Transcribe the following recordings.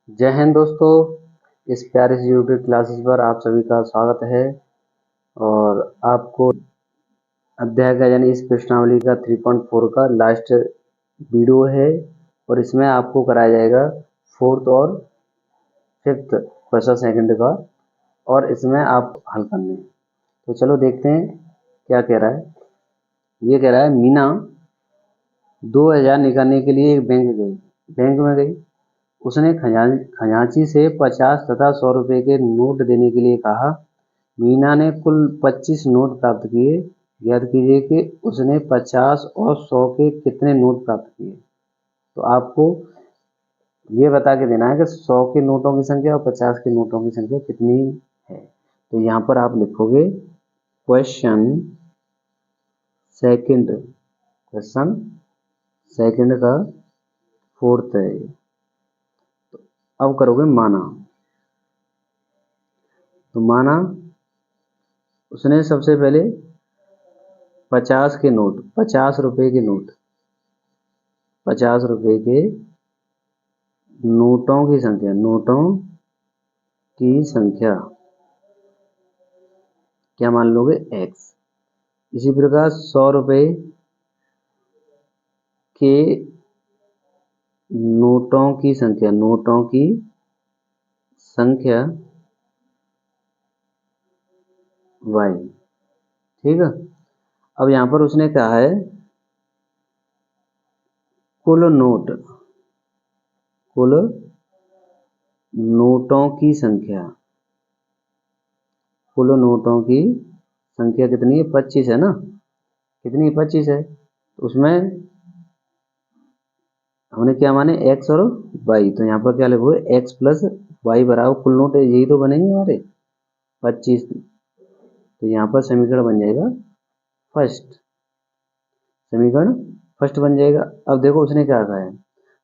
जय हिंद दोस्तों। इस प्यारे से यूट्यूब क्लासेस पर आप सभी का स्वागत है। और आपको अध्याय का यानी इस प्रश्नावली का 3.4 का लास्ट वीडियो है और इसमें आपको कराया जाएगा फोर्थ और फिफ्थ क्वेश्चन सेकंड का, और इसमें आप हल करने हैं। तो चलो देखते हैं क्या कह रहा है। ये कह रहा है मीना 2000 निकालने के लिए एक बैंक में गई। उसने खजांची से 50 तथा 100 रुपए के नोट देने के लिए कहा। मीना ने कुल 25 नोट प्राप्त किए। ज्ञात कीजिए कि उसने 50 और 100 के कितने नोट प्राप्त किए। तो आपको ये बता के देना है कि 100 के नोटों की संख्या और 50 के नोटों की संख्या कितनी है। तो यहाँ पर आप लिखोगे क्वेश्चन सेकंड का फोर्थ है। अब करोगे माना। तो माना उसने सबसे पहले 50 के नोट, 50 रुपए के नोट, 50 रुपए के नोटों की संख्या क्या मान लोगे x। इसी प्रकार 100 रुपए के नोटों की संख्या y। ठीक है। अब यहाँ पर उसने कहा है कुल नोटों की संख्या, कुल नोटों की संख्या कितनी है? 25 है ना। कितनी 25 है। तो उसमें हमने क्या माने x और y। तो यहाँ पर क्या लिखोगे x प्लस वाई बराबर कुल नोट है, यही तो बनेंगे हमारे 25। तो यहाँ पर समीकरण बन जाएगा फर्स्ट, समीकरण फर्स्ट बन जाएगा। अब देखो उसने क्या कहा है।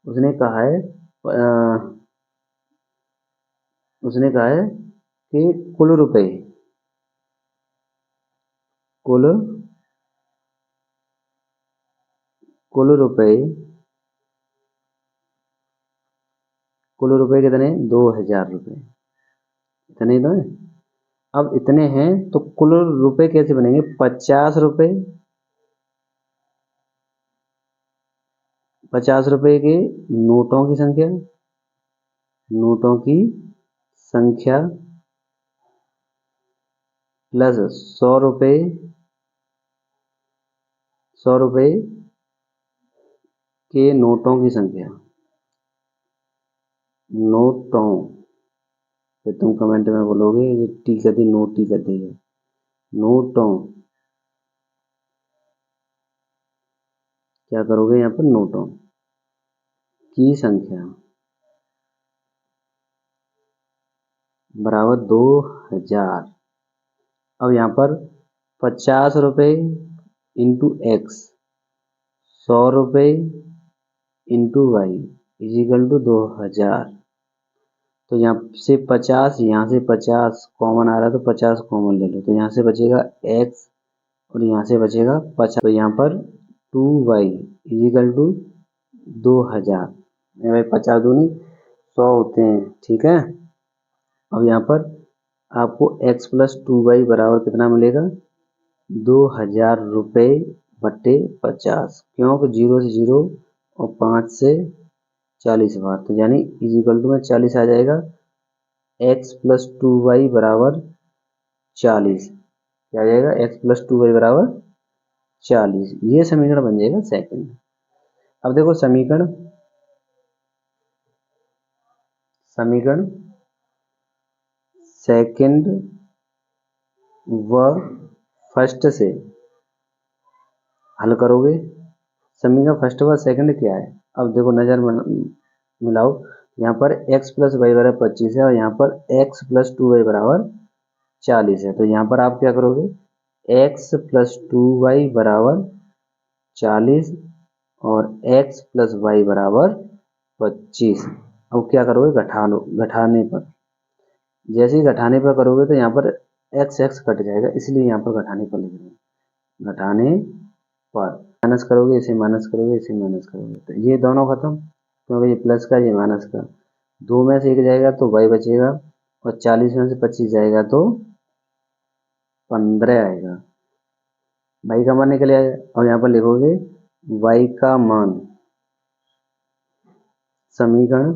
उसने कहा है उसने कहा है कि कुल रुपए कुल कुल रुपए कुल रुपए कितने? 2000 रुपए। इतने तो है। अब इतने हैं तो कुल रुपए कैसे बनेंगे? 50 रुपए, 50 रुपए के नोटों की संख्या प्लस 100 रुपए, 100 रुपए के नोटों की संख्या। नोटों फिर तुम कमेंट में बोलोगे ये टी कर दी, नोट टी कर दी है। नोटों क्या करोगे यहाँ पर? नोटों की संख्या बराबर 2000। अब यहाँ पर 50 रुपए इंटू एक्स, 100 रुपए इंटू वाई इजिकल टू 2000। तो यहाँ से 50 कॉमन आ रहा है तो 50 कॉमन ले लो। तो यहाँ से बचेगा x और यहाँ से बचेगा 50। तो यहाँ पर 2y इजिकल टू 2000। भाई 50 दूनी 100 होते हैं। ठीक है। अब यहाँ पर आपको x प्लस 2y बराबर कितना मिलेगा? 2000 रुपये बट्टे 50। क्योंकि 0 से 0 और 5 से 40 बार, तो यानी इजिकल टू में 40 आ जाएगा। x प्लस 2y बराबर 40। क्या आ जाएगा? x प्लस 2y बराबर 40। ये समीकरण बन जाएगा सेकंड। अब देखो समीकरण सेकंड व फर्स्ट से हल करोगे। समीकरण फर्स्ट व सेकंड क्या है? अब देखो नजर मिलाओ। यहाँ पर x प्लस वाई बराबर 25 है और यहाँ पर x प्लस 2y बराबर 40 है। तो यहाँ पर आप क्या करोगे? x प्लस 2y बराबर 40 और x प्लस वाई बराबर 25। अब क्या करोगे? घटाने पर। जैसे ही घटाने पर करोगे तो यहाँ पर x कट जाएगा, इसलिए यहाँ पर घटाने पर लिख रहे हैं। घटाने पर माइनस करोगे, इसे माइनस करोगे, इसे माइनस करोगे, तो ये दोनों खत्म, क्योंकि ये प्लस का ये माइनस का। 2 में से 1 जाएगा तो y बचेगा, और 40 में से 25 जाएगा तो 15 आएगा। y का मान निकल आएगा। और यहाँ पर लिखोगे y का मान, समीकरण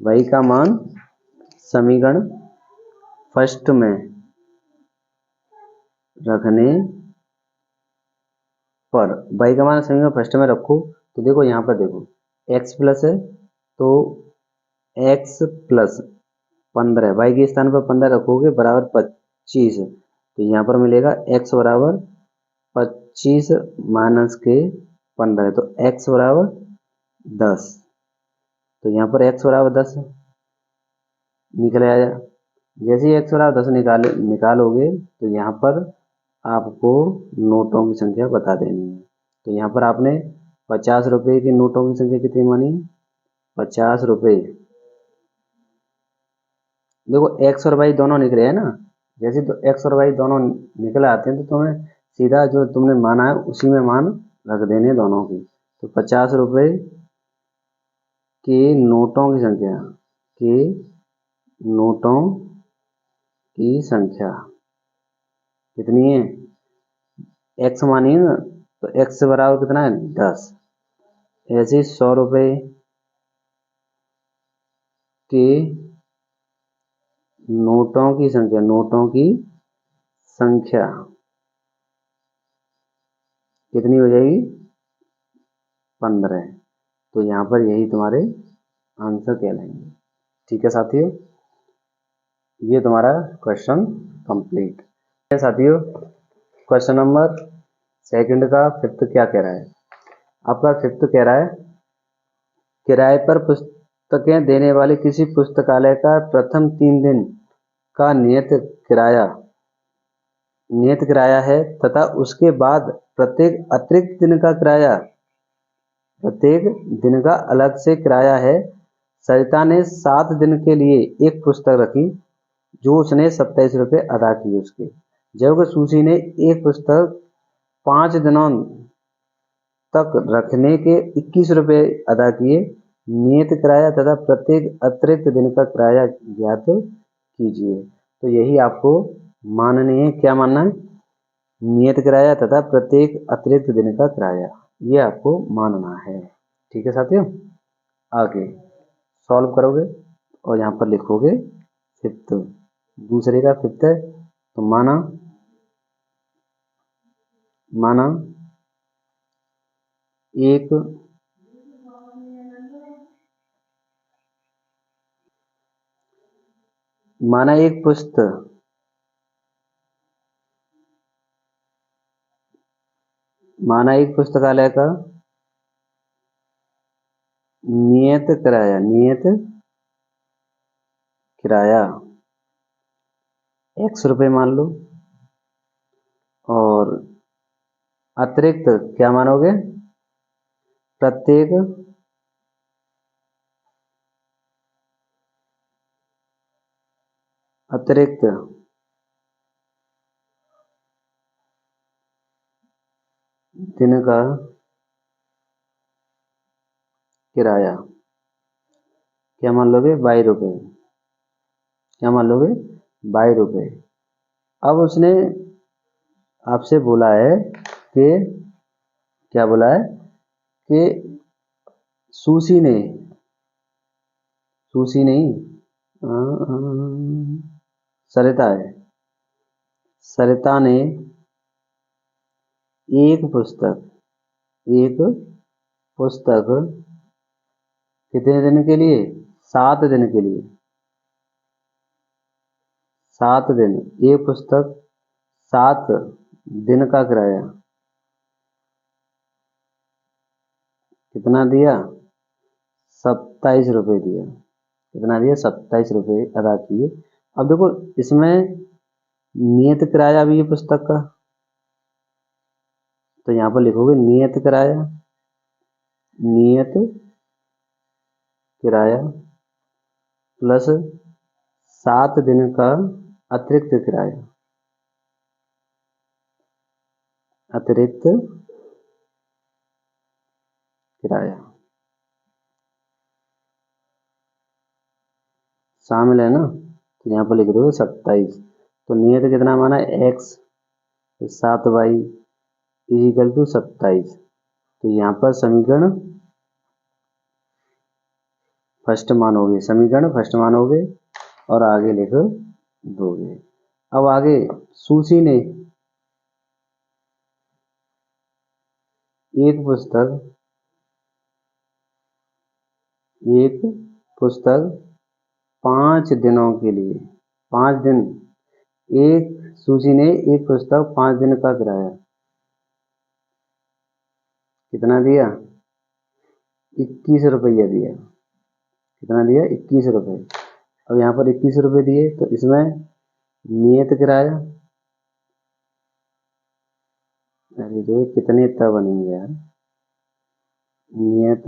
y का मान समीकरण फर्स्ट में रखने पर, y का मान समीकरण फर्स्ट में रखो तो देखो यहाँ पर देखो x प्लस है तो x प्लस 15, y के स्थान पर 15 रखोगे बराबर 25, तो यहाँ पर मिलेगा x बराबर 25 माइनस के 15, तो x बराबर 10, तो यहाँ पर x बराबर 10 निकल आया। जैसे ही x बराबर 10 निकालोगे तो यहाँ पर आपको नोटों की संख्या बता देनी है। तो यहाँ पर आपने 50 रुपये के नोटों की संख्या कितनी मानी, 50 रुपये। देखो x और y दोनों निकले हैं ना, जैसे तो x और y दोनों निकल आते हैं तो तुम्हें सीधा जो तुमने माना है उसी में मान रख देने दोनों की। तो 50 रुपये के नोटों की संख्या, के नोटों की संख्या कितनी है, x मानी है ना, तो x बराबर कितना है 10। ऐसे ही 100 रुपये के नोटों की संख्या, नोटों की संख्या कितनी हो जाएगी 15। तो यहाँ पर यही तुम्हारे आंसर कहलाएंगे। ठीक है साथियों, ये तुम्हारा क्वेश्चन कंप्लीट है। साथियों क्वेश्चन नंबर सेकंड का फिफ्थ क्या कह रहा है, आपका फिफ्थ कह रहा है किराए पर पुस्तकें देने वाले किसी पुस्तकालय का प्रथम 3 दिन का नियत किराया है तथा उसके बाद प्रत्येक अतिरिक्त दिन का किराया, प्रत्येक दिन का अलग से किराया है। सरिता ने 7 दिन के लिए एक पुस्तक रखी जो उसने 27 रुपये अदा किए उसके, जबकि सुशी ने एक पुस्तक 5 दिनों तक रखने के 21 रुपये अदा किए। नियत किराया तथा प्रत्येक अतिरिक्त दिन का किराया ज्ञात कीजिए। तो यही आपको माननी है, क्या मानना है, नियत किराया तथा प्रत्येक अतिरिक्त दिन का किराया, ये आपको मानना है। ठीक है साथियों, आगे सॉल्व करोगे और यहाँ पर लिखोगे फिफ्थ, दूसरे का फिफ्थ है तो माना एक एक पुस्तकालय का नियत किराया x रुपये मान लो, और अतिरिक्त क्या मानोगे, प्रत्येक अतिरिक्त दिन का किराया क्या मान लोगे 22 रुपये, क्या मान लोगे 22 रुपये। अब उसने आपसे बोला है कि क्या बोला है कि सुशी नहीं सरिता है, सरिता ने एक पुस्तक कितने दिन के लिए, 7 दिन के लिए, 7 दिन, एक पुस्तक 7 दिन का किराया कितना दिया, 27 रुपये दिया। कितना दिया, 27 रुपये अदा किए। अब देखो इसमें नियत किराया भी है पुस्तक का, तो यहाँ पर लिखोगे नियत किराया प्लस 7 दिन का अतिरिक्त किराया शामिल है ना, तो यहाँ पर लिख दोगे 27। तो नियत कितना माना, x 7y इजिकल टू 27। तो यहाँ पर समीकरण फर्स्ट मानोगे, समीकरण फर्स्ट मानोगे और आगे लिख दोगे। अब आगे सूची ने एक पुस्तक 5 दिनों के लिए, 5 दिन, एक सूची ने एक पुस्तक 5 दिन का किराया कितना दिया, 21 रुपया दिया। कितना दिया, 21 रुपये। अब यहाँ पर 21 रुपये दिए, तो इसमें नियत किराया, अरे जो कितने तब बनेंगे यार, नियत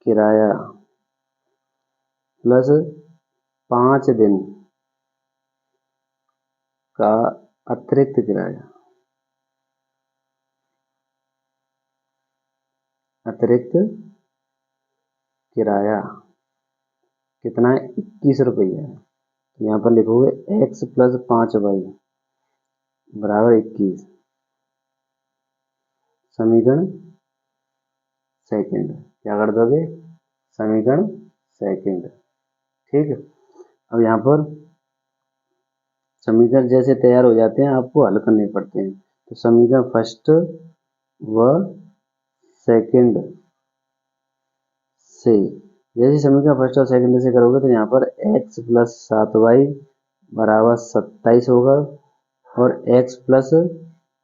किराया प्लस 5 दिन का अतिरिक्त किराया, अतिरिक्त किराया कितना है, 21 रुपया है। तो यहाँ पर लिखोगे x प्लस 5y बराबर 21, समीकरण सेकंड। क्या कर दोगे, समीकरण सेकंड। ठीक है, अब यहाँ पर समीकरण जैसे तैयार हो जाते हैं आपको हल करने पड़ते हैं। तो समीकरण फर्स्ट व सेकंड से, जैसे समीकरण फर्स्ट और सेकंड से करोगे तो यहाँ पर x प्लस 7y बराबर 27 होगा और x प्लस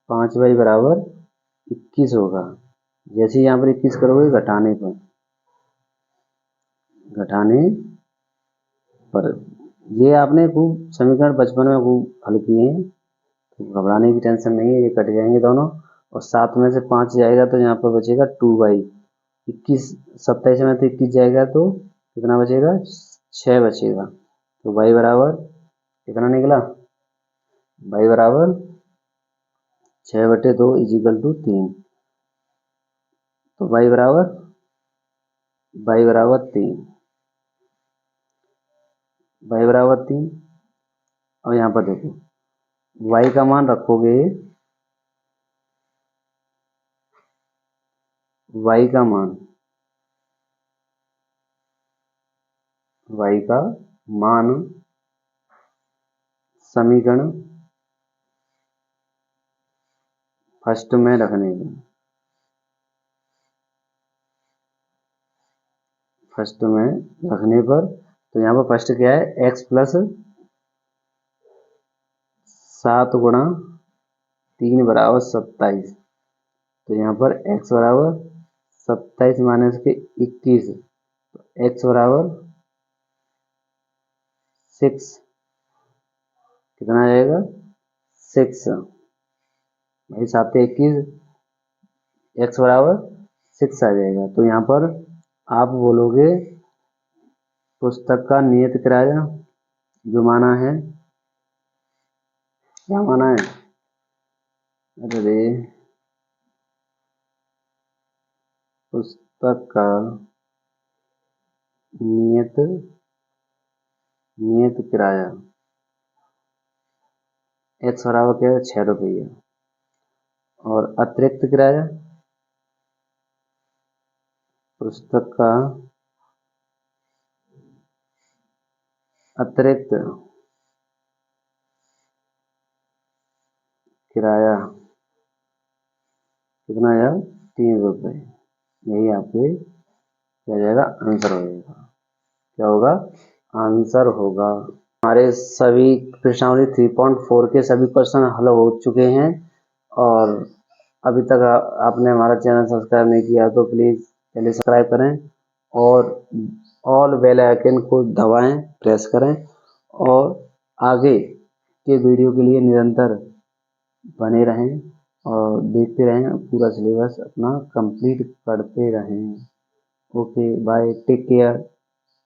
5y बराबर 21 होगा। जैसे ही यहाँ पर 21 करोगे घटाने पर ये आपने खूब समीकरण बचपन में खूब हल किए हैं, तो घबराने की टेंशन नहीं है, ये कट जाएंगे दोनों। और 7 में से 5 जाएगा तो यहाँ पर बचेगा 2y। 21 27 में तो 21 जाएगा तो कितना बचेगा, 6 बचेगा। तो y बराबर कितना निकला, y बराबर 6/2 इजिकल टू 3। तो y बराबर 3, y बराबर 3। और यहाँ पर देखो y का मान रखोगे, y का मान समीकरण फर्स्ट में रखने का, फर्स्ट में रखने पर, तो यहाँ पर फर्स्ट क्या है, x प्लस 7 गुणा 3 बराबर 27। तो यहाँ पर x बराबर 27 माइनस के 21, तो x बराबर 6, कितना आ जाएगा 6, भाई 7 21, x बराबर 6 आ जाएगा। तो यहाँ पर आप बोलोगे पुस्तक का नियत किराया जो माना है, क्या माना है, अरे पुस्तक का नियत किराया x बराबर क्या है, 6 रुपया। और अतिरिक्त किराया, पुस्तक का अतिरिक्त किराया कितना है, 3 रुपये। यही आपके क्या जाएगा, आंसर हो जाएगा। क्या होगा, आंसर होगा। हमारे सभी प्रश्नावली 3.4 के सभी क्वेश्चन हल हो चुके हैं। और अभी तक आपने हमारा चैनल सब्सक्राइब नहीं किया तो प्लीज़ पहले सब्सक्राइब करें और ऑल बेल आइकन को दबाएं, प्रेस करें और आगे के वीडियो के लिए निरंतर बने रहें और देखते रहें, पूरा सिलेबस अपना कंप्लीट करते रहें। Okay bye, take care.